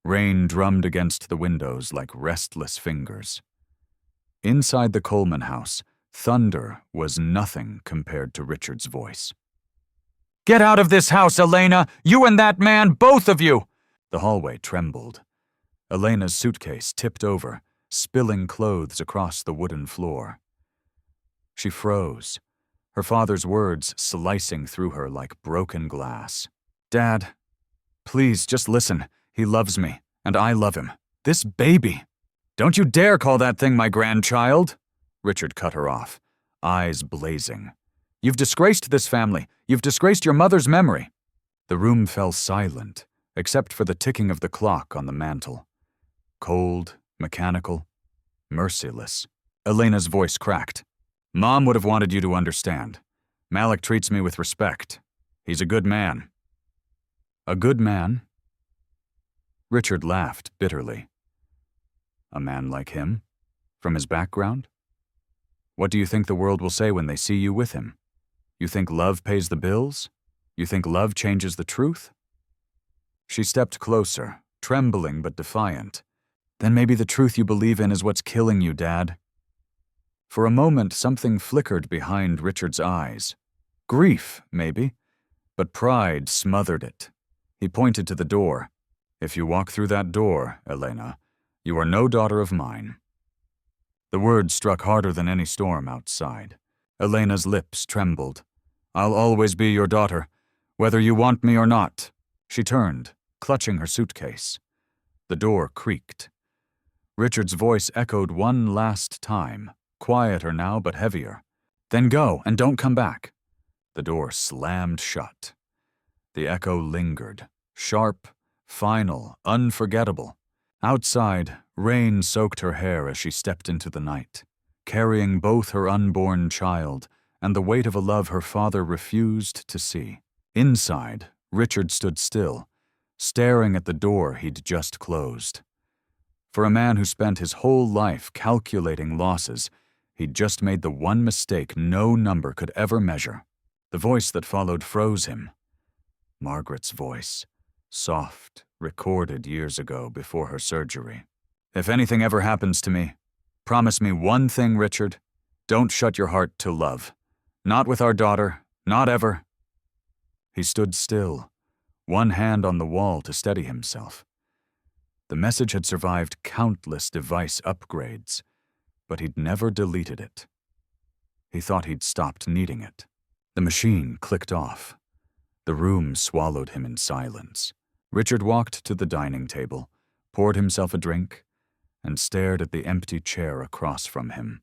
Rain drummed against the windows like restless fingers. Inside the Coleman house, thunder was nothing compared to Richard's voice. "Get out of this house, Elena! You and that man, both of you!" The hallway trembled. Elena's suitcase tipped over, spilling clothes across the wooden floor. She froze, her father's words slicing through her like broken glass. "Dad, please, just listen. He loves me, and I love him. This baby! Don't you dare call that thing my grandchild!" Richard cut her off, eyes blazing. "You've disgraced this family. You've disgraced your mother's memory." The room fell silent, except for the ticking of the clock on the mantel. Cold, mechanical, merciless. Elena's voice cracked. "Mom would have wanted you to understand. Malik treats me with respect. He's a good man." "A good man?" Richard laughed bitterly. "A man like him? From his background? What do you think the world will say when they see you with him? You think love pays the bills? You think love changes the truth?" She stepped closer, trembling but defiant. "Then maybe the truth you believe in is what's killing you, Dad." For a moment, something flickered behind Richard's eyes. Grief, maybe, but pride smothered it. He pointed to the door. "If you walk through that door, Elena, you are no daughter of mine." The words struck harder than any storm outside. Elena's lips trembled. "I'll always be your daughter, whether you want me or not." She turned, clutching her suitcase. The door creaked. Richard's voice echoed one last time, quieter now but heavier. "Then go, and don't come back." The door slammed shut. The echo lingered, sharp, final, unforgettable. Outside, rain soaked her hair as she stepped into the night, carrying both her unborn child and the weight of a love her father refused to see. Inside, Richard stood still, staring at the door he'd just closed. For a man who spent his whole life calculating losses, he'd just made the one mistake no number could ever measure. The voice that followed froze him. Margaret's voice, soft, recorded years ago before her surgery. "If anything ever happens to me, promise me one thing, Richard. Don't shut your heart to love. Not with our daughter, not ever." He stood still, one hand on the wall to steady himself. The message had survived countless device upgrades, but he'd never deleted it. He thought he'd stopped needing it. The machine clicked off. The room swallowed him in silence. Richard walked to the dining table, poured himself a drink, and stared at the empty chair across from him.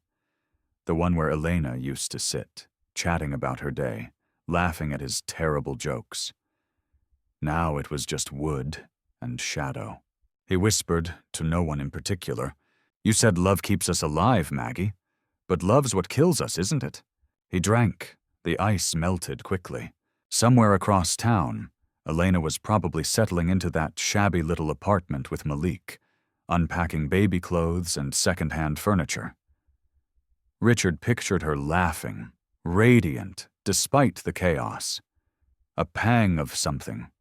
The one where Elena used to sit, chatting about her day, laughing at his terrible jokes. Now it was just wood and shadow. He whispered, to no one in particular, "You said love keeps us alive, Maggie. But love's what kills us, isn't it?" He drank. The ice melted quickly. Somewhere across town, Elena was probably settling into that shabby little apartment with Malik, unpacking baby clothes and second-hand furniture. Richard pictured her laughing, radiant, despite the chaos. A pang of something,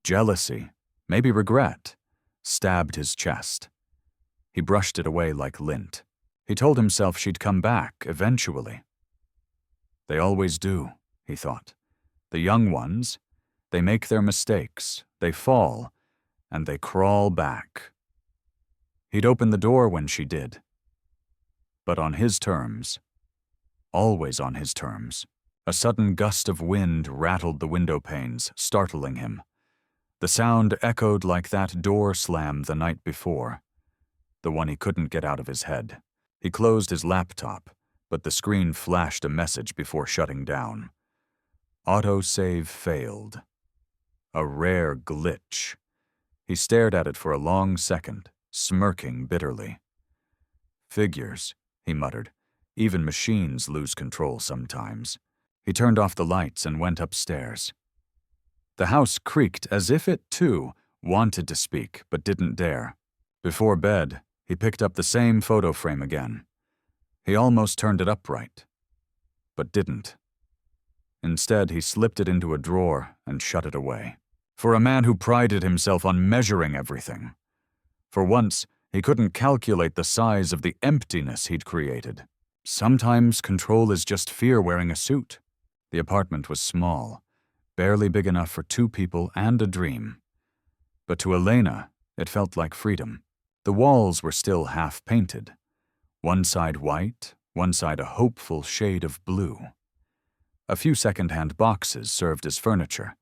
jealousy, maybe regret, stabbed his chest. He brushed it away like lint. He told himself she'd come back eventually. They always do, he thought. The young ones, they make their mistakes, they fall, and they crawl back. He'd open the door when she did. But on his terms. Always on his terms. A sudden gust of wind rattled the window panes, startling him. The sound echoed like that door slam the night before, the one he couldn't get out of his head. He closed his laptop, but the screen flashed a message before shutting down. Autosave failed. A rare glitch. He stared at it for a long second, smirking bitterly. Figures, he muttered. Even machines lose control sometimes. He turned off the lights and went upstairs. The house creaked as if it, too, wanted to speak but didn't dare. Before bed, he picked up the same photo frame again. He almost turned it upright, but didn't. Instead, he slipped it into a drawer and shut it away. For a man who prided himself on measuring everything, For once, he couldn't calculate the size of the emptiness he'd created. Sometimes control is just fear wearing a suit. The apartment was small, barely big enough for 2 people and a dream. But to Elena, it felt like freedom. The walls were still half-painted. One side white, one side a hopeful shade of blue. A few second-hand boxes served as furniture,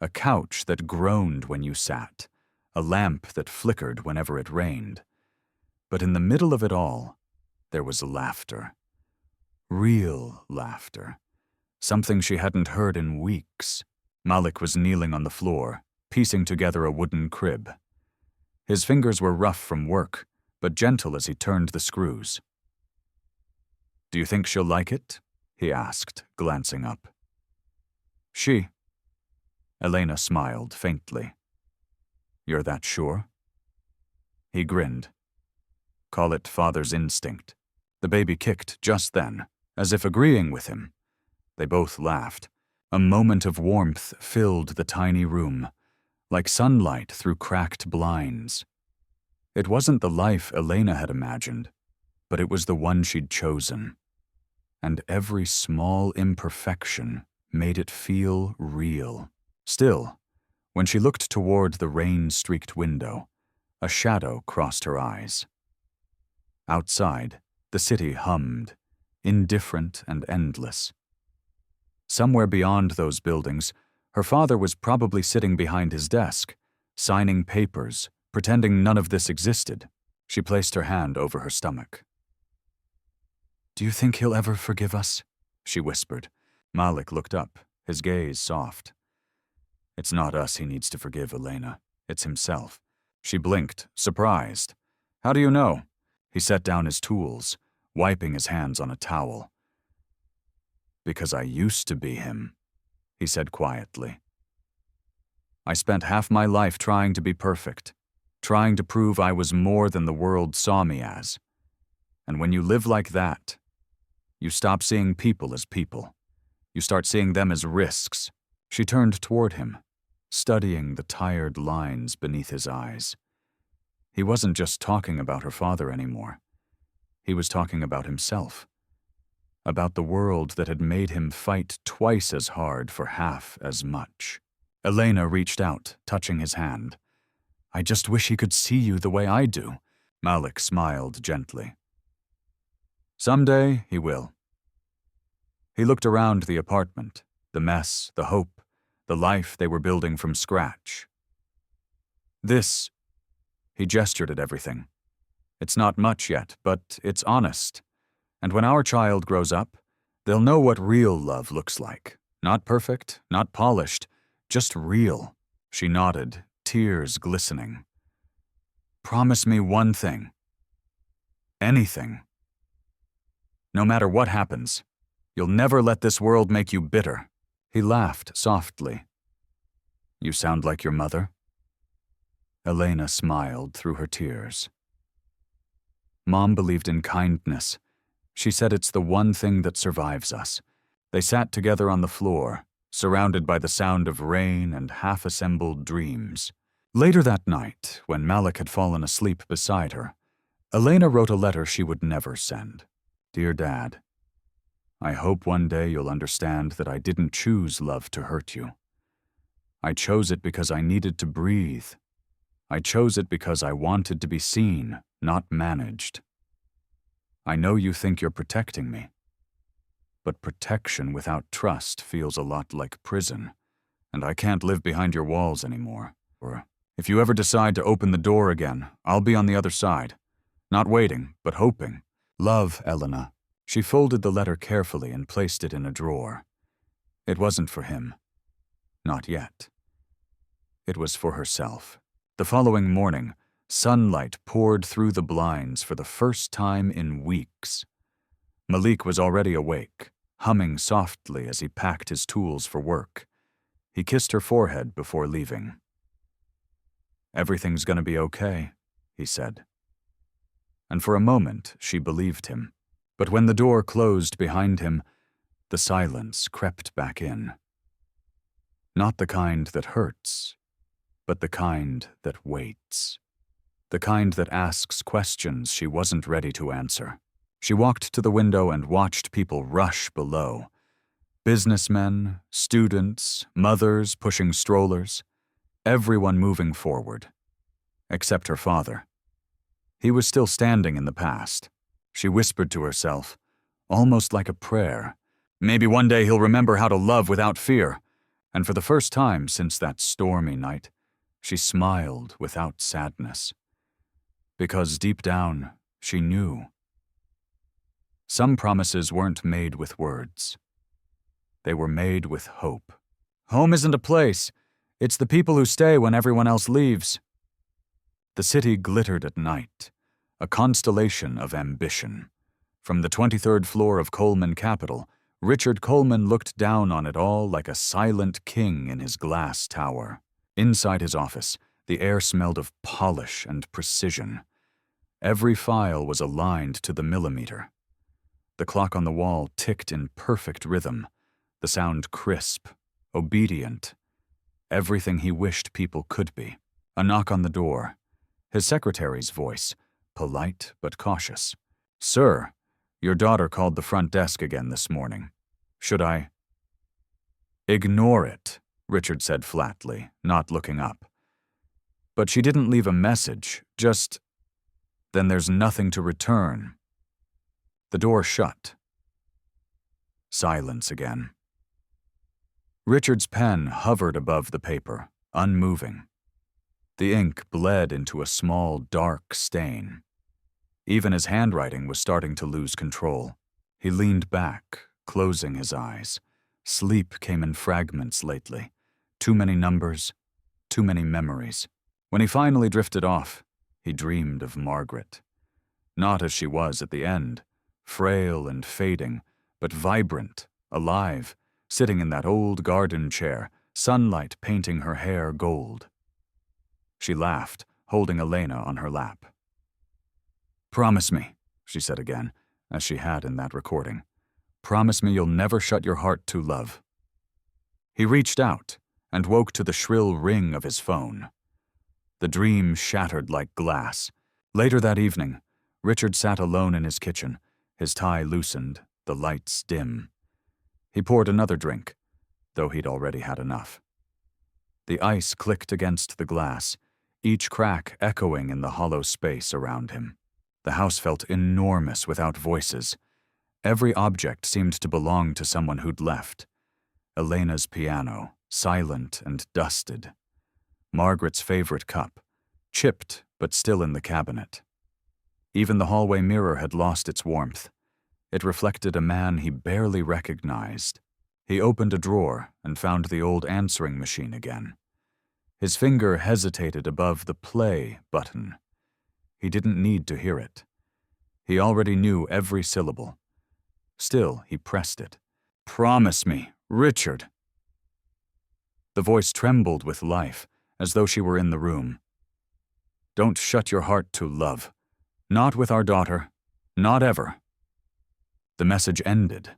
a couch that groaned when you sat, a lamp that flickered whenever it rained. But in the middle of it all, there was laughter. Real laughter. Something she hadn't heard in weeks. Malik was kneeling on the floor, piecing together a wooden crib. His fingers were rough from work, but gentle as he turned the screws. "Do you think she'll like it?" he asked, glancing up. "She." Elena smiled faintly. "You're that sure?" He grinned. "Call it father's instinct." The baby kicked just then, as if agreeing with him. They both laughed. A moment of warmth filled the tiny room, like sunlight through cracked blinds. It wasn't the life Elena had imagined, but it was the one she'd chosen. And every small imperfection made it feel real. Still, when she looked toward the rain-streaked window, a shadow crossed her eyes. Outside, the city hummed, indifferent and endless. Somewhere beyond those buildings, her father was probably sitting behind his desk, signing papers, pretending none of this existed. She placed her hand over her stomach. "Do you think he'll ever forgive us?" she whispered. Malik looked up, his gaze soft. "It's not us he needs to forgive, Elena. It's himself." She blinked, surprised. "How do you know?" He set down his tools, wiping his hands on a towel. "Because I used to be him," he said quietly. "I spent half my life trying to be perfect, trying to prove I was more than the world saw me as. And when you live like that, you stop seeing people as people. You start seeing them as risks." She turned toward him, studying the tired lines beneath his eyes. He wasn't just talking about her father anymore. He was talking about himself. About the world that had made him fight twice as hard for half as much. Elena reached out, touching his hand. "I just wish he could see you the way I do." Malik smiled gently. "Someday he will." He looked around the apartment, the mess, the hope, the life they were building from scratch. "This," he gestured at everything. "It's not much yet, but it's honest. And when our child grows up, they'll know what real love looks like. Not perfect, not polished, just real." She nodded, tears glistening. "Promise me one thing. Anything. No matter what happens, you'll never let this world make you bitter." He laughed softly. "You sound like your mother." Elena smiled through her tears. "Mom believed in kindness. She said it's the one thing that survives us." They sat together on the floor, surrounded by the sound of rain and half-assembled dreams. Later that night, when Malik had fallen asleep beside her, Elena wrote a letter she would never send. "Dear Dad, I hope one day you'll understand that I didn't choose love to hurt you. I chose it because I needed to breathe. I chose it because I wanted to be seen, not managed. I know you think you're protecting me, but protection without trust feels a lot like prison, and I can't live behind your walls anymore. Or if you ever decide to open the door again, I'll be on the other side. Not waiting, but hoping. Love, Elena." She folded the letter carefully and placed it in a drawer. It wasn't for him. Not yet. It was for herself. The following morning, sunlight poured through the blinds for the first time in weeks. Malik was already awake, humming softly as he packed his tools for work. He kissed her forehead before leaving. "Everything's gonna be okay," he said. And for a moment, she believed him. But when the door closed behind him, the silence crept back in. Not the kind that hurts, but the kind that waits. the kind that asks questions she wasn't ready to answer. She walked to the window and watched people rush below. Businessmen, students, mothers pushing strollers, everyone moving forward, except her father. He was still standing in the past. She whispered to herself, almost like a prayer, maybe one day he'll remember how to love without fear. And for the first time since that stormy night, she smiled without sadness. Because deep down, she knew. Some promises weren't made with words. They were made with hope. Home isn't a place. It's the people who stay when everyone else leaves. The city glittered at night, a constellation of ambition. From the 23rd floor of Coleman Capital, Richard Coleman looked down on it all like a silent king in his glass tower. Inside his office, the air smelled of polish and precision. Every file was aligned to the millimeter. The clock on the wall ticked in perfect rhythm, the sound crisp, obedient, everything he wished people could be. A knock on the door. His secretary's voice, polite but cautious. "Sir, your daughter called the front desk again this morning. Should I?" "Ignore it," Richard said flatly, not looking up. "But she didn't leave a message, just... Then there's nothing to return." The door shut. Silence again. Richard's pen hovered above the paper, unmoving. The ink bled into a small, dark stain. Even his handwriting was starting to lose control. He leaned back, closing his eyes. Sleep came in fragments lately. Too many numbers, too many memories. When he finally drifted off, he dreamed of Margaret. Not as she was at the end, frail and fading, but vibrant, alive, sitting in that old garden chair, sunlight painting her hair gold. She laughed, holding Elena on her lap. "Promise me," she said again, as she had in that recording. "Promise me you'll never shut your heart to love." He reached out and woke to the shrill ring of his phone. The dream shattered like glass. Later that evening, Richard sat alone in his kitchen, his tie loosened, the lights dim. He poured another drink, though he'd already had enough. The ice clicked against the glass, each crack echoing in the hollow space around him. The house felt enormous without voices. Every object seemed to belong to someone who'd left. Elena's piano, silent and dusted. Margaret's favorite cup, chipped but still in the cabinet. Even the hallway mirror had lost its warmth. It reflected a man he barely recognized. He opened a drawer and found the old answering machine again. His finger hesitated above the play button. He didn't need to hear it. He already knew every syllable. Still, he pressed it. "Promise me, Richard." The voice trembled with life, as though she were in the room. "Don't shut your heart to love. Not with our daughter. Not ever." The message ended.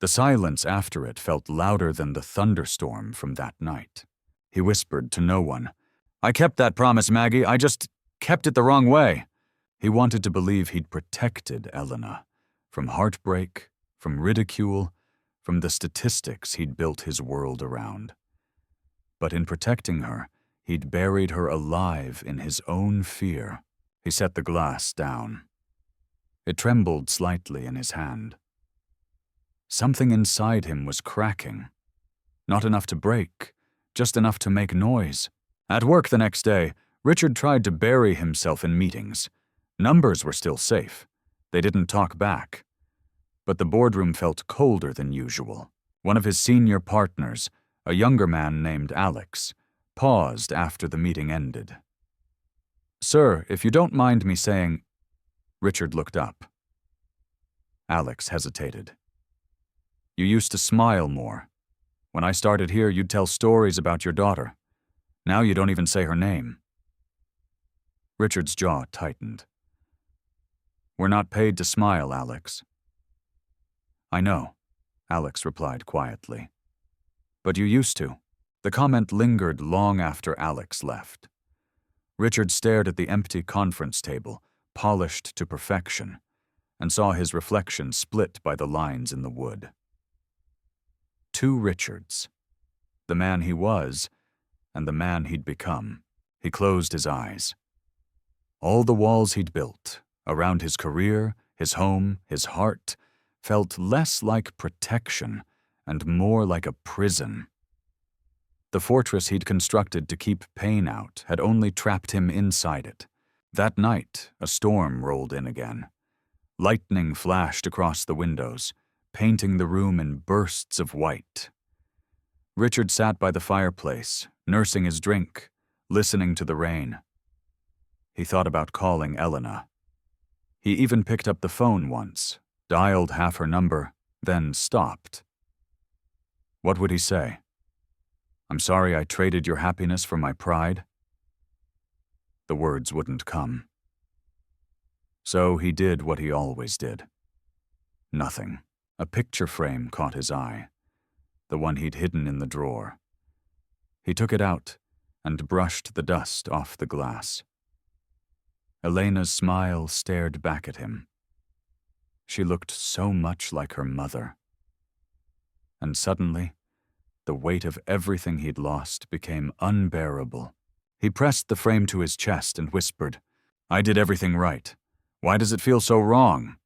The silence after it felt louder than the thunderstorm from that night. He whispered to no one, "I kept that promise, Maggie. I just kept it the wrong way." He wanted to believe he'd protected Elena from heartbreak, from ridicule, from the statistics he'd built his world around. But in protecting her, he'd buried her alive in his own fear. He set the glass down. It trembled slightly in his hand. Something inside him was cracking. Not enough to break, just enough to make noise. At work the next day, Richard tried to bury himself in meetings. Numbers were still safe. They didn't talk back. But the boardroom felt colder than usual. One of his senior partners, a younger man named Alex, paused after the meeting ended. "Sir, if you don't mind me saying..." Richard looked up. Alex hesitated. "You used to smile more. When I started here, you'd tell stories about your daughter. Now you don't even say her name." Richard's jaw tightened. "We're not paid to smile, Alex." "I know," Alex replied quietly. "But you used to." The comment lingered long after Alex left. Richard stared at the empty conference table, polished to perfection, and saw his reflection split by the lines in the wood. Two Richards. The man he was, and the man he'd become. He closed his eyes. All the walls he'd built, around his career, his home, his heart, felt less like protection and more like a prison. The fortress he'd constructed to keep pain out had only trapped him inside it. That night, a storm rolled in again. Lightning flashed across the windows, painting the room in bursts of white. Richard sat by the fireplace, nursing his drink, listening to the rain. He thought about calling Elena. He even picked up the phone once, dialed half her number, then stopped. What would he say? I'm sorry I traded your happiness for my pride? The words wouldn't come. So he did what he always did. Nothing. A picture frame caught his eye, the one he'd hidden in the drawer. He took it out and brushed the dust off the glass. Elena's smile stared back at him. She looked so much like her mother. And suddenly, the weight of everything he'd lost became unbearable. He pressed the frame to his chest and whispered, I did everything right. Why does it feel so wrong?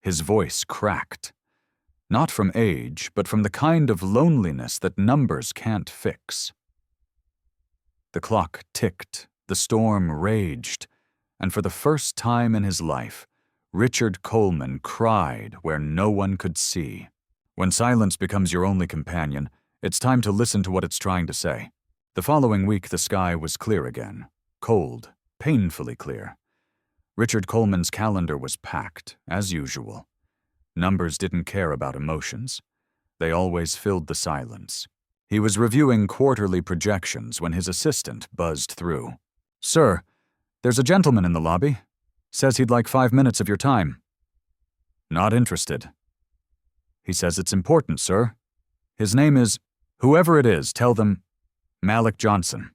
His voice cracked. Not from age, but from the kind of loneliness that numbers can't fix. The clock ticked, the storm raged, and for the first time in his life, Richard Coleman cried where no one could see. When silence becomes your only companion, it's time to listen to what it's trying to say. The following week, the sky was clear again, cold, painfully clear. Richard Coleman's calendar was packed, as usual. Numbers didn't care about emotions. They always filled the silence. He was reviewing quarterly projections when his assistant buzzed through. Sir, there's a gentleman in the lobby. Says he'd like 5 minutes of your time. Not interested. He says it's important, sir. His name is, whoever it is, tell them, Malik Johnson.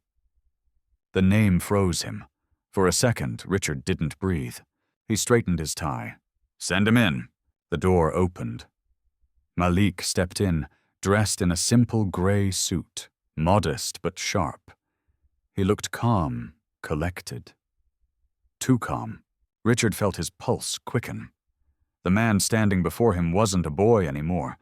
The name froze him. For a second, Richard didn't breathe. He straightened his tie. Send him in. The door opened. Malik stepped in, dressed in a simple gray suit, modest but sharp. He looked calm, collected. Too calm. Richard felt his pulse quicken. The man standing before him wasn't a boy anymore.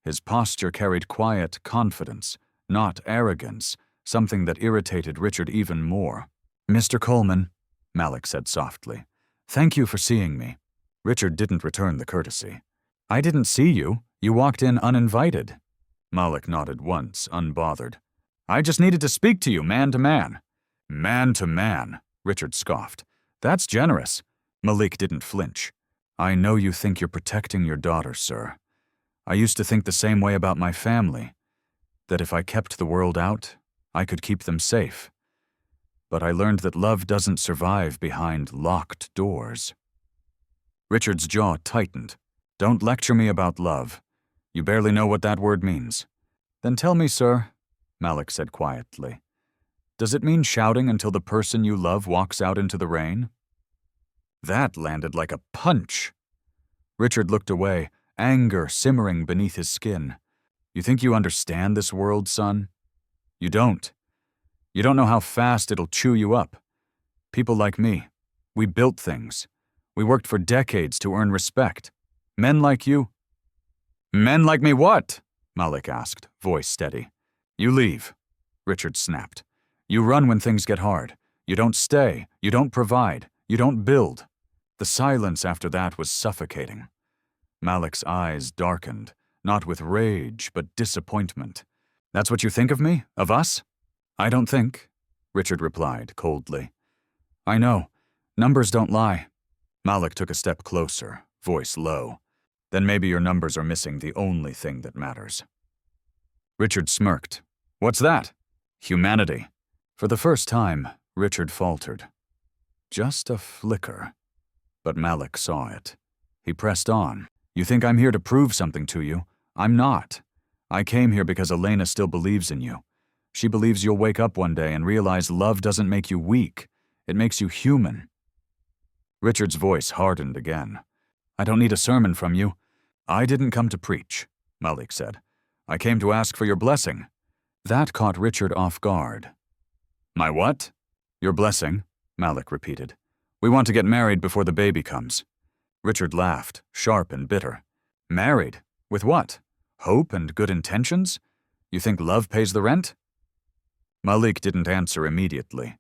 His posture carried quiet confidence, not arrogance, something that irritated Richard even more. Mr. Coleman, Malik said softly, thank you for seeing me. Richard didn't return the courtesy. I didn't see you. You walked in uninvited. Malik nodded once, unbothered. I just needed to speak to you, man to man. Man to man, Richard scoffed. That's generous. Malik didn't flinch. I know you think you're protecting your daughter, sir. I used to think the same way about my family, that if I kept the world out, I could keep them safe. But I learned that love doesn't survive behind locked doors. Richard's jaw tightened. Don't lecture me about love. You barely know what that word means. Then tell me, sir, Malik said quietly. Does it mean shouting until the person you love walks out into the rain? That landed like a punch. Richard looked away, anger simmering beneath his skin. You think you understand this world, son? You don't. You don't know how fast it'll chew you up. People like me, we built things. We worked for decades to earn respect. Men like you. Men like me what? Malik asked, voice steady. You leave, Richard snapped. You run when things get hard. You don't stay. You don't provide. You don't build. The silence after that was suffocating. Malik's eyes darkened, not with rage, but disappointment. That's what you think of me? Of us? I don't think, Richard replied coldly. I know. Numbers don't lie. Malik took a step closer, voice low. Then maybe your numbers are missing the only thing that matters. Richard smirked. What's that? Humanity. For the first time, Richard faltered. Just a flicker. But Malik saw it. He pressed on. You think I'm here to prove something to you? I'm not. I came here because Elena still believes in you. She believes you'll wake up one day and realize love doesn't make you weak. It makes you human." Richard's voice hardened again. "I don't need a sermon from you. I didn't come to preach," Malik said. "I came to ask for your blessing." That caught Richard off guard. "My what?" "Your blessing," Malik repeated. "We want to get married before the baby comes." Richard laughed, sharp and bitter. "Married? With what? Hope and good intentions? You think love pays the rent?" Malik didn't answer immediately.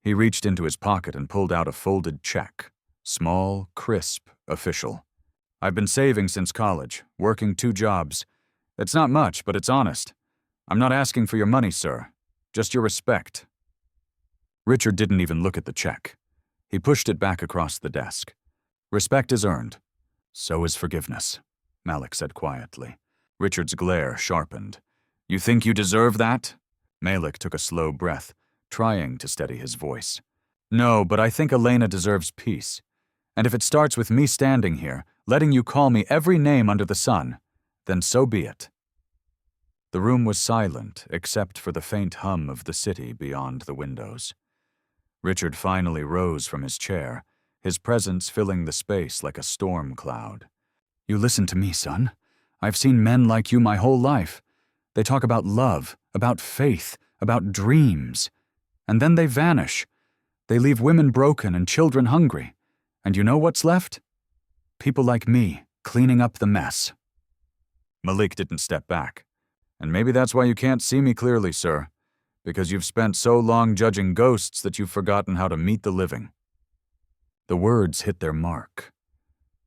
He reached into his pocket and pulled out a folded check. Small, crisp, official. "I've been saving since college, working 2 jobs. It's not much, but it's honest. I'm not asking for your money, sir. Just your respect." Richard didn't even look at the check. He pushed it back across the desk. "Respect is earned. So is forgiveness," Malik said quietly. Richard's glare sharpened. "You think you deserve that?" Malik took a slow breath, trying to steady his voice. "No, but I think Elena deserves peace. And if it starts with me standing here, letting you call me every name under the sun, then so be it." The room was silent except for the faint hum of the city beyond the windows. Richard finally rose from his chair, his presence filling the space like a storm cloud. "You listen to me, son. I've seen men like you my whole life. They talk about love, about faith, about dreams. And then they vanish. They leave women broken and children hungry. And you know what's left? People like me, cleaning up the mess." Malik didn't step back. "And maybe that's why you can't see me clearly, sir. Because you've spent so long judging ghosts that you've forgotten how to meet the living." The words hit their mark.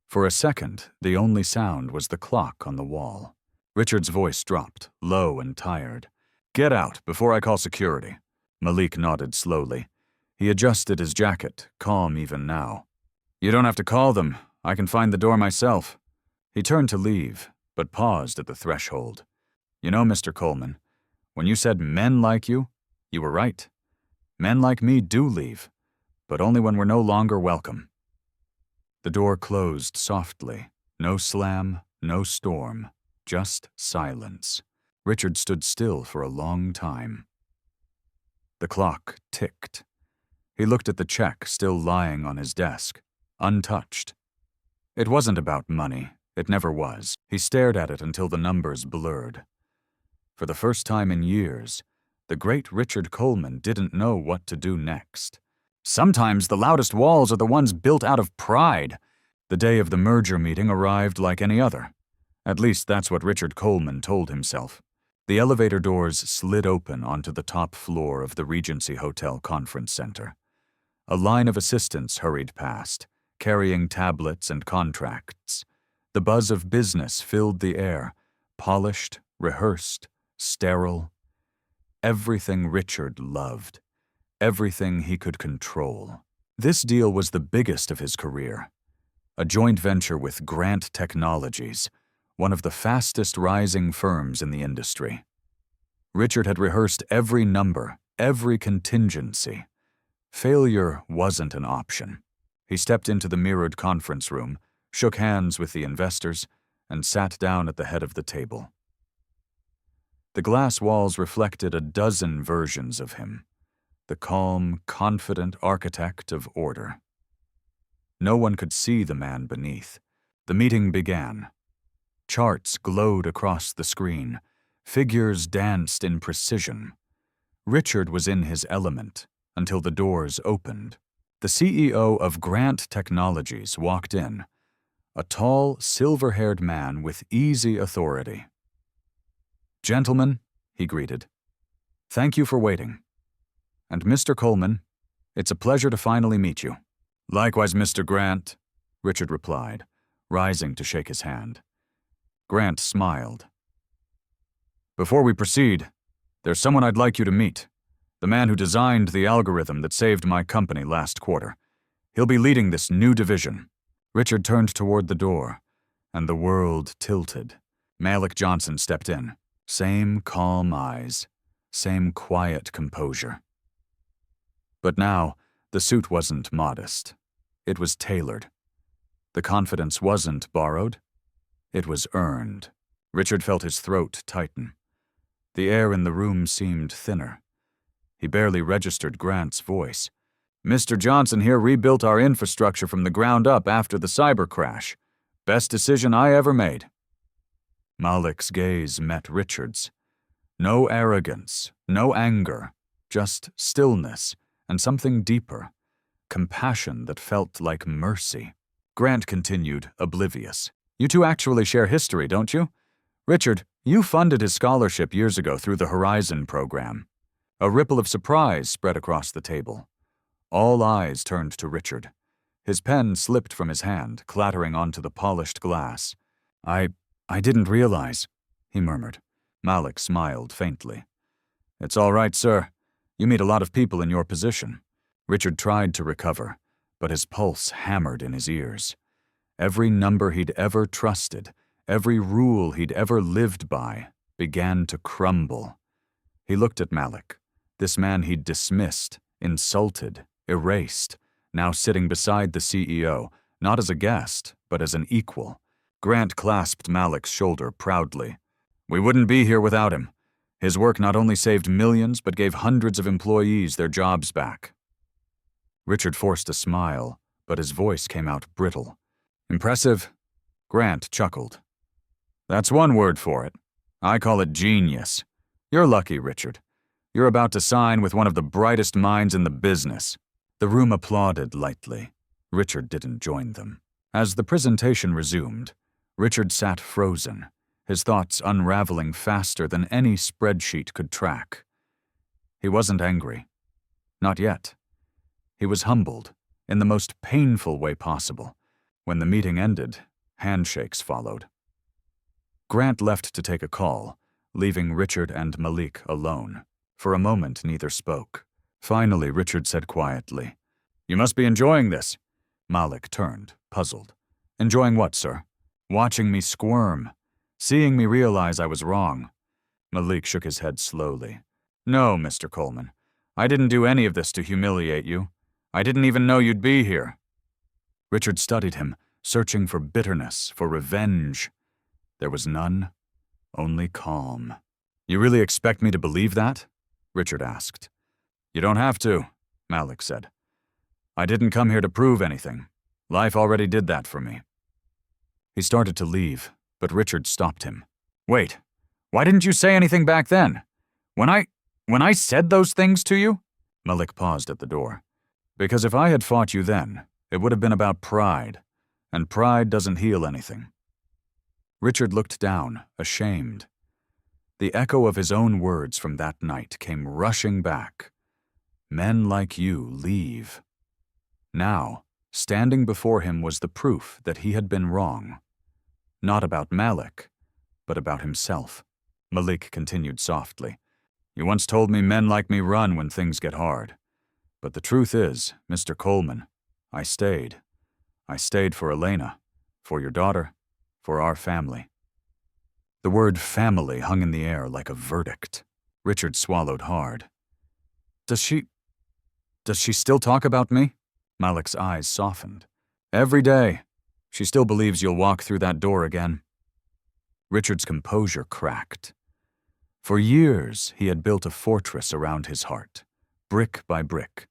For a second, the only sound was the clock on the wall. Richard's voice dropped, low and tired. "Get out, before I call security." Malik nodded slowly. He adjusted his jacket, calm even now. "You don't have to call them. I can find the door myself." He turned to leave, but paused at the threshold. "You know, Mr. Coleman, when you said men like you were right. Men like me do leave, but only when we're no longer welcome." The door closed softly. No slam, no storm, just silence. Richard stood still for a long time. The clock ticked. He looked at the check still lying on his desk, untouched. It wasn't about money. It never was. He stared at it until the numbers blurred. For the first time in years, the great Richard Coleman didn't know what to do next. Sometimes the loudest walls are the ones built out of pride. The day of the merger meeting arrived like any other. At least that's what Richard Coleman told himself. The elevator doors slid open onto the top floor of the Regency Hotel Conference Center. A line of assistants hurried past, carrying tablets and contracts. The buzz of business filled the air, polished, rehearsed, sterile. Everything Richard loved. Everything he could control. This deal was the biggest of his career. A joint venture with Grant Technologies, one of the fastest rising firms in the industry. Richard had rehearsed every number, every contingency. Failure wasn't an option. He stepped into the mirrored conference room, shook hands with the investors, and sat down at the head of the table. The glass walls reflected a dozen versions of him, the calm, confident architect of order. No one could see the man beneath. The meeting began. Charts glowed across the screen. Figures danced in precision. Richard was in his element until the doors opened. The CEO of Grant Technologies walked in, a tall, silver-haired man with easy authority. "Gentlemen," he greeted, "thank you for waiting. And Mr. Coleman, it's a pleasure to finally meet you." "Likewise, Mr. Grant," Richard replied, rising to shake his hand. Grant smiled. "Before we proceed, there's someone I'd like you to meet. The man who designed the algorithm that saved my company last quarter. He'll be leading this new division." Richard turned toward the door, and the world tilted. Malik Johnson stepped in. Same calm eyes, same quiet composure. But now, the suit wasn't modest. It was tailored. The confidence wasn't borrowed. It was earned. Richard felt his throat tighten. The air in the room seemed thinner. He barely registered Grant's voice. Mr. Johnson here rebuilt our infrastructure from the ground up after the cyber crash. Best decision I ever made." Malik's gaze met Richard's. No arrogance, no anger, just stillness and something deeper, compassion that felt like mercy. Grant continued, oblivious. "You two actually share history, don't you? Richard, you funded his scholarship years ago through the Horizon program." A ripple of surprise spread across the table. All eyes turned to Richard. His pen slipped from his hand, clattering onto the polished glass. I didn't realize," he murmured. Malik smiled faintly. "It's all right, sir. You meet a lot of people in your position." Richard tried to recover, but his pulse hammered in his ears. Every number he'd ever trusted, every rule he'd ever lived by, began to crumble. He looked at Malik, this man he'd dismissed, insulted, erased, now sitting beside the CEO, not as a guest, but as an equal. Grant clasped Malik's shoulder proudly. "We wouldn't be here without him. His work not only saved millions, but gave hundreds of employees their jobs back." Richard forced a smile, but his voice came out brittle. "Impressive?" Grant chuckled. "That's one word for it. I call it genius. You're lucky, Richard. You're about to sign with one of the brightest minds in the business." The room applauded lightly. Richard didn't join them. As the presentation resumed, Richard sat frozen, his thoughts unraveling faster than any spreadsheet could track. He wasn't angry. Not yet. He was humbled, in the most painful way possible. When the meeting ended, handshakes followed. Grant left to take a call, leaving Richard and Malik alone. For a moment, neither spoke. Finally, Richard said quietly, "You must be enjoying this." Malik turned, puzzled. "Enjoying what, sir?" "Watching me squirm. Seeing me realize I was wrong." Malik shook his head slowly. "No, Mr. Coleman. I didn't do any of this to humiliate you. I didn't even know you'd be here." Richard studied him, searching for bitterness, for revenge. There was none, only calm. "You really expect me to believe that?" Richard asked. "You don't have to," Malik said. "I didn't come here to prove anything. Life already did that for me." He started to leave, but Richard stopped him. "Wait, why didn't you say anything back then? When I said those things to you?" Malik paused at the door. "Because if I had fought you then, it would have been about pride, and pride doesn't heal anything." Richard looked down, ashamed. The echo of his own words from that night came rushing back. Men like you leave. Now, standing before him was the proof that he had been wrong. Not about Malik, but about himself. Malik continued softly. "You once told me men like me run when things get hard. But the truth is, Mr. Coleman, I stayed. I stayed for Elena, for your daughter, for our family." The word family hung in the air like a verdict. Richard swallowed hard. Does she still talk about me?" Malik's eyes softened. "Every day. She still believes you'll walk through that door again." Richard's composure cracked. For years, he had built a fortress around his heart, brick by brick,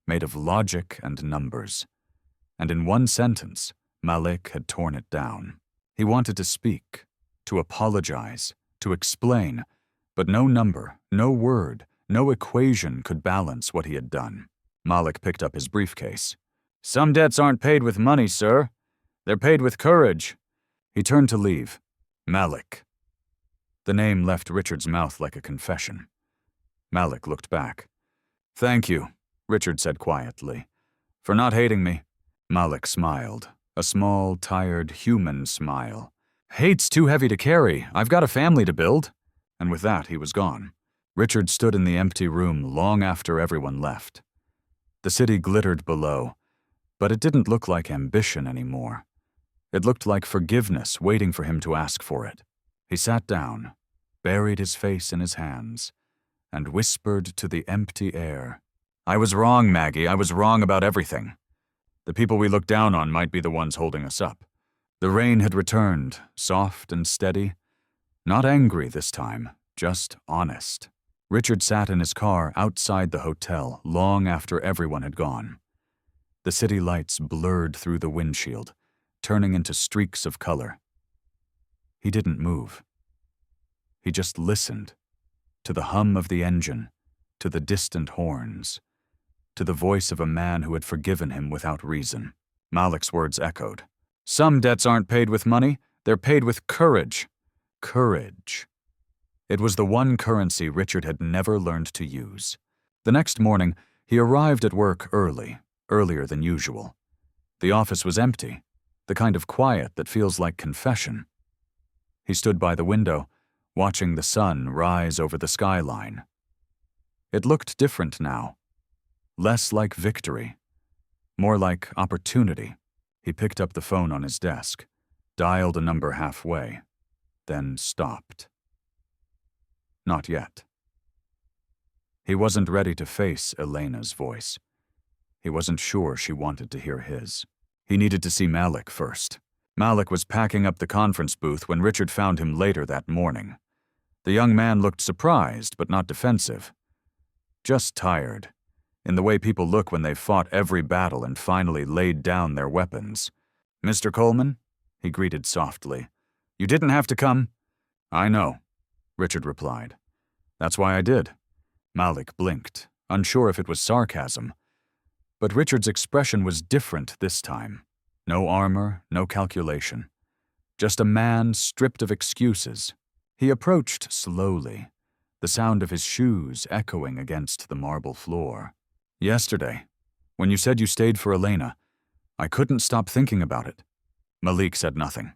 made of logic and numbers. And in one sentence, Malik had torn it down. He wanted to speak, to apologize, to explain, but no number, no word, no equation could balance what he had done. Malik picked up his briefcase. "Some debts aren't paid with money, sir. They're paid with courage." He turned to leave. "Malik." The name left Richard's mouth like a confession. Malik looked back. "Thank you," Richard said quietly, "for not hating me." Malik smiled, a small, tired, human smile. "Hate's too heavy to carry. I've got a family to build." And with that, he was gone. Richard stood in the empty room long after everyone left. The city glittered below, but it didn't look like ambition anymore. It looked like forgiveness waiting for him to ask for it. He sat down, buried his face in his hands, and whispered to the empty air, "I was wrong, Maggie. I was wrong about everything. The people we look down on might be the ones holding us up." The rain had returned, soft and steady. Not angry this time, just honest. Richard sat in his car outside the hotel long after everyone had gone. The city lights blurred through the windshield, turning into streaks of color. He didn't move. He just listened, to the hum of the engine, to the distant horns, to the voice of a man who had forgiven him without reason. Malik's words echoed. Some debts aren't paid with money, they're paid with courage. Courage. It was the one currency Richard had never learned to use. The next morning, he arrived at work earlier than usual. The office was empty, the kind of quiet that feels like confession. He stood by the window, watching the sun rise over the skyline. It looked different now. Less like victory, more like opportunity. He picked up the phone on his desk, dialed a number halfway, then stopped. Not yet. He wasn't ready to face Elena's voice. He wasn't sure she wanted to hear his. He needed to see Malik first. Malik was packing up the conference booth when Richard found him later that morning. The young man looked surprised, but not defensive. Just tired, in the way people look when they've fought every battle and finally laid down their weapons. "Mr. Coleman?" he greeted softly. "You didn't have to come." "I know," Richard replied. "That's why I did." Malik blinked, unsure if it was sarcasm. But Richard's expression was different this time. No armor, no calculation. Just a man stripped of excuses. He approached slowly, the sound of his shoes echoing against the marble floor. "Yesterday, when you said you stayed for Elena, I couldn't stop thinking about it." Malik said nothing.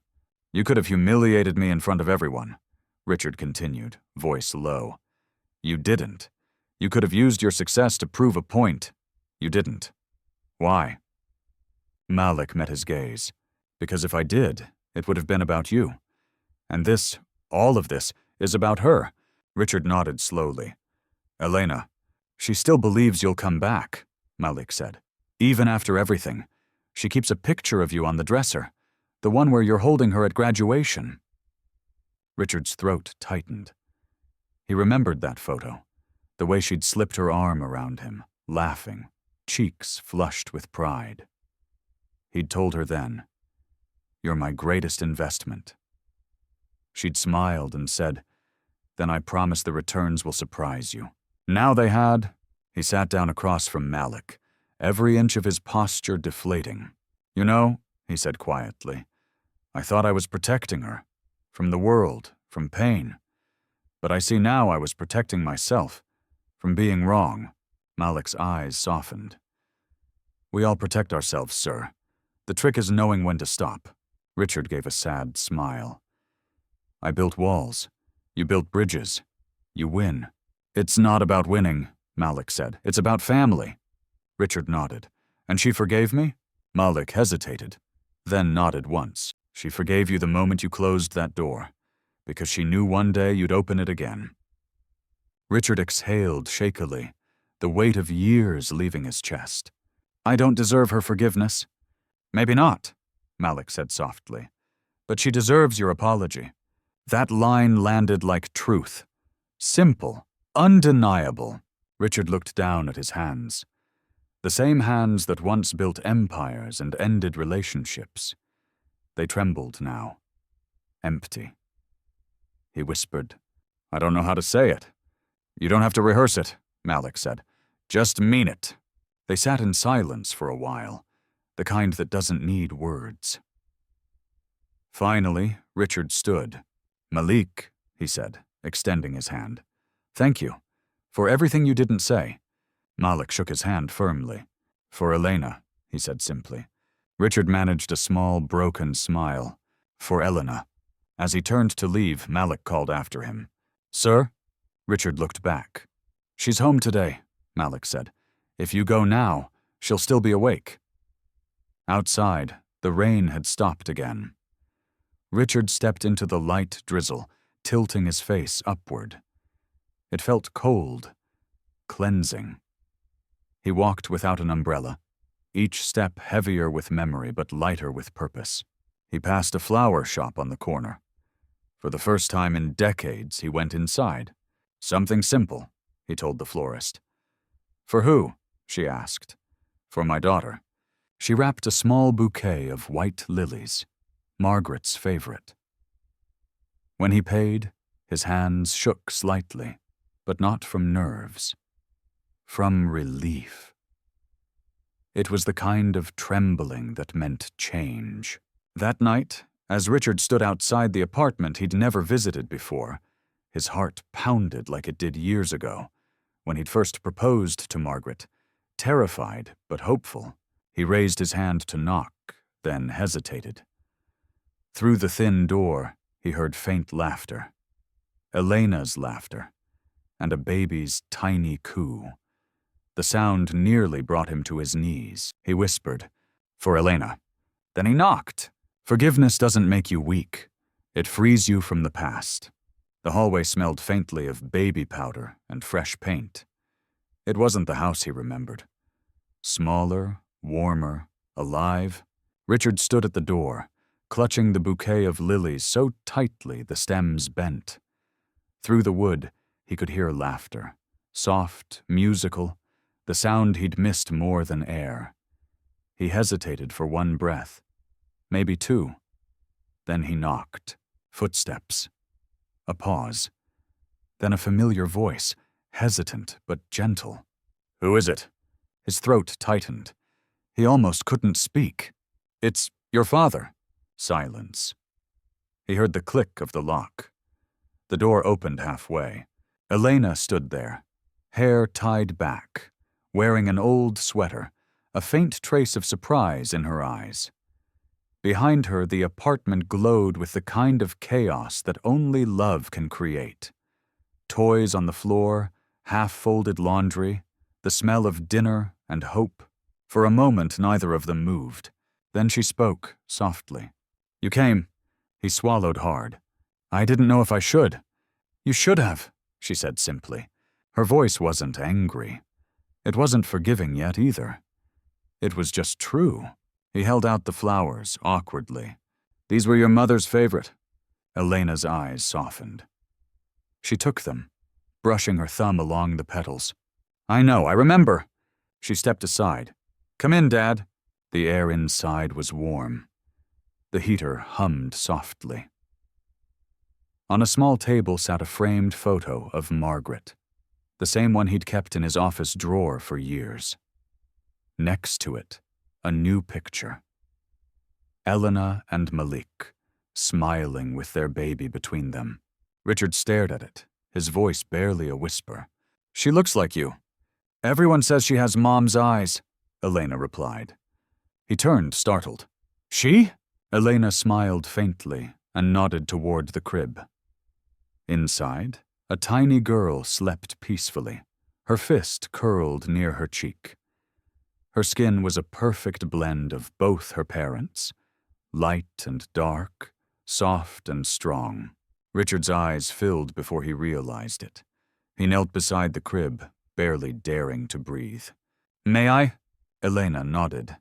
"You could have humiliated me in front of everyone," Richard continued, voice low. "You didn't. You could have used your success to prove a point. You didn't. Why?" Malik met his gaze. "Because if I did, it would have been about you. And this, all of this, is about her." Richard nodded slowly. "Elena, she still believes you'll come back," Malik said. "Even after everything. She keeps a picture of you on the dresser, the one where you're holding her at graduation." Richard's throat tightened. He remembered that photo, the way she'd slipped her arm around him, laughing, cheeks flushed with pride. He'd told her then, "You're my greatest investment." She'd smiled and said, "Then I promise the returns will surprise you." Now they had. He sat down across from Malik, every inch of his posture deflating. "You know," he said quietly, "I thought I was protecting her. From the world, from pain. But I see now I was protecting myself. From being wrong." Malik's eyes softened. "We all protect ourselves, sir. The trick is knowing when to stop." Richard gave a sad smile. "I built walls. You built bridges. You win." "It's not about winning," Malik said. "It's about family." Richard nodded. "And she forgave me?" Malik hesitated, then nodded once. "She forgave you the moment you closed that door, because she knew one day you'd open it again." Richard exhaled shakily, the weight of years leaving his chest. "I don't deserve her forgiveness." "Maybe not," Malik said softly. "But she deserves your apology." That line landed like truth. Simple, undeniable. Richard looked down at his hands. The same hands that once built empires and ended relationships. They trembled now. Empty. He whispered, "I don't know how to say it." "You don't have to rehearse it," Malik said. "Just mean it." They sat in silence for a while, the kind that doesn't need words. Finally, Richard stood. "Malik," he said, extending his hand. "Thank you. For everything you didn't say." Malik shook his hand firmly. "For Elena," he said simply. Richard managed a small, broken smile. "For Elena." As he turned to leave, Malik called after him. "Sir?" Richard looked back. "She's home today," Malik said. "If you go now, she'll still be awake." Outside, the rain had stopped again. Richard stepped into the light drizzle, tilting his face upward. It felt cold, cleansing. He walked without an umbrella, each step heavier with memory but lighter with purpose. He passed a flower shop on the corner. For the first time in decades, he went inside. "Something simple," he told the florist. "For who?" she asked. "For my daughter." She wrapped a small bouquet of white lilies, Margaret's favorite. When he paid, his hands shook slightly, but not from nerves. From relief. It was the kind of trembling that meant change. That night, as Richard stood outside the apartment he'd never visited before, his heart pounded like it did years ago, when he'd first proposed to Margaret. Terrified but hopeful, he raised his hand to knock, then hesitated. Through the thin door, he heard faint laughter. Elena's laughter, and a baby's tiny coo. The sound nearly brought him to his knees. He whispered, "For Elena." Then he knocked. Forgiveness doesn't make you weak. It frees you from the past. The hallway smelled faintly of baby powder and fresh paint. It wasn't the house he remembered. Smaller, warmer, alive. Richard stood at the door, clutching the bouquet of lilies so tightly the stems bent. Through the wood, he could hear laughter, soft, musical, the sound he'd missed more than air. He hesitated for one breath, maybe two. Then he knocked. Footsteps. A pause. Then a familiar voice, hesitant but gentle. "Who is it?" His throat tightened. He almost couldn't speak. "It's your father." Silence. He heard the click of the lock. The door opened halfway. Elena stood there, hair tied back, wearing an old sweater, a faint trace of surprise in her eyes. Behind her, the apartment glowed with the kind of chaos that only love can create. Toys on the floor, half-folded laundry, the smell of dinner and hope. For a moment, neither of them moved. Then she spoke, softly. "You came." He swallowed hard. "I didn't know if I should." "You should have," she said simply. Her voice wasn't angry. It wasn't forgiving yet either. It was just true. He held out the flowers, awkwardly. "These were your mother's favorite." Elena's eyes softened. She took them, brushing her thumb along the petals. "I know, I remember." She stepped aside. "Come in, Dad." The air inside was warm. The heater hummed softly. On a small table sat a framed photo of Margaret, the same one he'd kept in his office drawer for years. Next to it, a new picture. Elena and Malik, smiling with their baby between them. Richard stared at it, his voice barely a whisper. "She looks like you." "Everyone says she has Mom's eyes," Elena replied. He turned, startled. "She?" Elena smiled faintly and nodded toward the crib. Inside, a tiny girl slept peacefully, her fist curled near her cheek. Her skin was a perfect blend of both her parents, light and dark, soft and strong. Richard's eyes filled before he realized it. He knelt beside the crib, barely daring to breathe. "May I?" Elena nodded.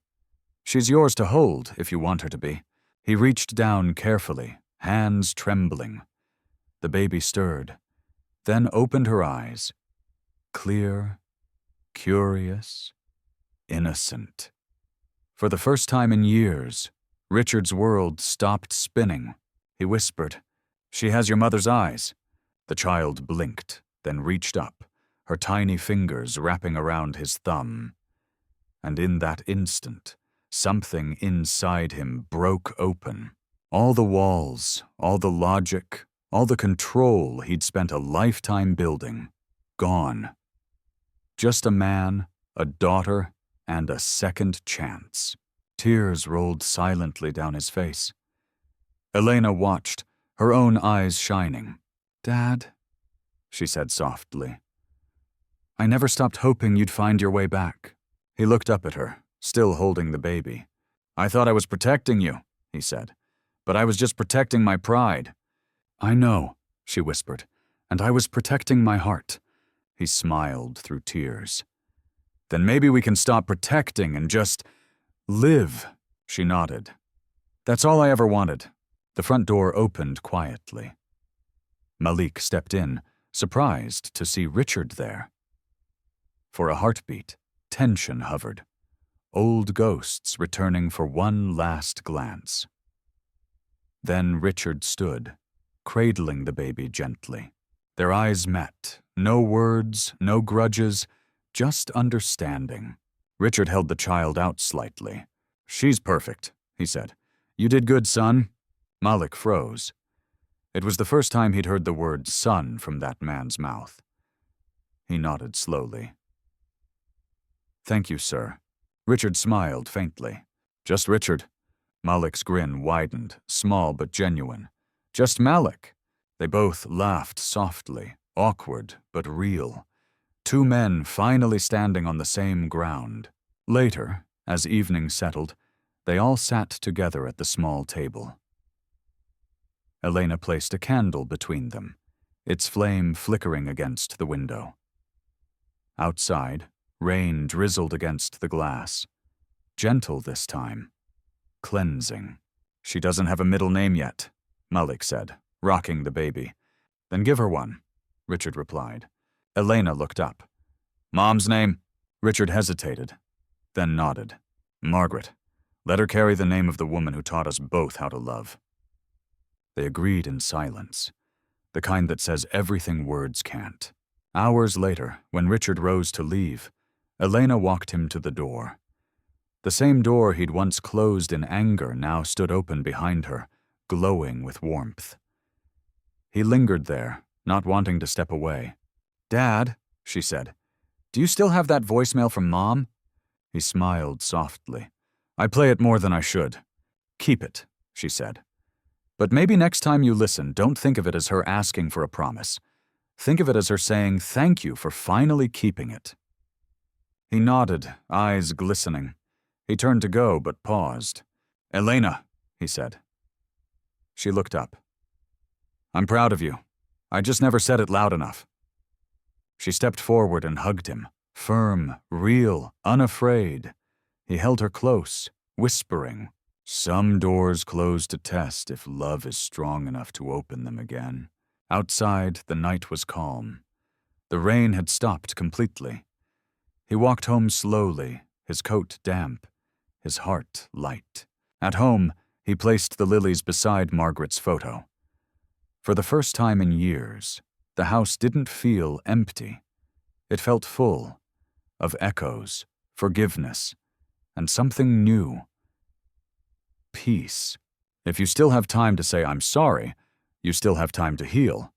"She's yours to hold, if you want her to be." He reached down carefully, hands trembling. The baby stirred, then opened her eyes. Clear, curious, innocent. For the first time in years, Richard's world stopped spinning. He whispered, "She has your mother's eyes." The child blinked, then reached up, her tiny fingers wrapping around his thumb. And in that instant, something inside him broke open. All the walls, all the logic, all the control he'd spent a lifetime building, gone. Just a man, a daughter, and a second chance. Tears rolled silently down his face. Elena watched, her own eyes shining. "Dad," she said softly. "I never stopped hoping you'd find your way back." He looked up at her, still holding the baby. "I thought I was protecting you," he said, "but I was just protecting my pride." "I know," she whispered, "and I was protecting my heart." He smiled through tears. "Then maybe we can stop protecting and just live," she nodded. "That's all I ever wanted." The front door opened quietly. Malik stepped in, surprised to see Richard there. For a heartbeat, tension hovered. old ghosts returning for one last glance. Then Richard stood, cradling the baby gently. Their eyes met. No words, no grudges, just understanding. Richard held the child out slightly. "She's perfect," he said. "You did good, son." Malik froze. It was the first time he'd heard the word son from that man's mouth. He nodded slowly. "Thank you, sir." Richard smiled faintly. "Just Richard." Malik's grin widened, small but genuine. "Just Malik." They both laughed softly, awkward but real. Two men finally standing on the same ground. Later, as evening settled, they all sat together at the small table. Elena placed a candle between them, its flame flickering against the window. Outside, rain drizzled against the glass. Gentle this time. Cleansing. "She doesn't have a middle name yet," Malik said, rocking the baby. "Then give her one," Richard replied. Elena looked up. "Mom's name?" Richard hesitated, then nodded. "Margaret. Let her carry the name of the woman who taught us both how to love." They agreed in silence, the kind that says everything words can't. Hours later, when Richard rose to leave, Elena walked him to the door. The same door he'd once closed in anger now stood open behind her, glowing with warmth. He lingered there, not wanting to step away. "Dad," she said, "do you still have that voicemail from Mom?" He smiled softly. "I play it more than I should." "Keep it," she said. "But maybe next time you listen, don't think of it as her asking for a promise. Think of it as her saying thank you for finally keeping it." He nodded, eyes glistening. He turned to go, but paused. "Elena," he said. She looked up. "I'm proud of you. I just never said it loud enough." She stepped forward and hugged him, firm, real, unafraid. He held her close, whispering, "Some doors close to test if love is strong enough to open them again." Outside, the night was calm. The rain had stopped completely. He walked home slowly, his coat damp, his heart light. At home, he placed the lilies beside Margaret's photo. For the first time in years, the house didn't feel empty. It felt full of echoes, forgiveness, and something new. Peace. If you still have time to say I'm sorry, you still have time to heal.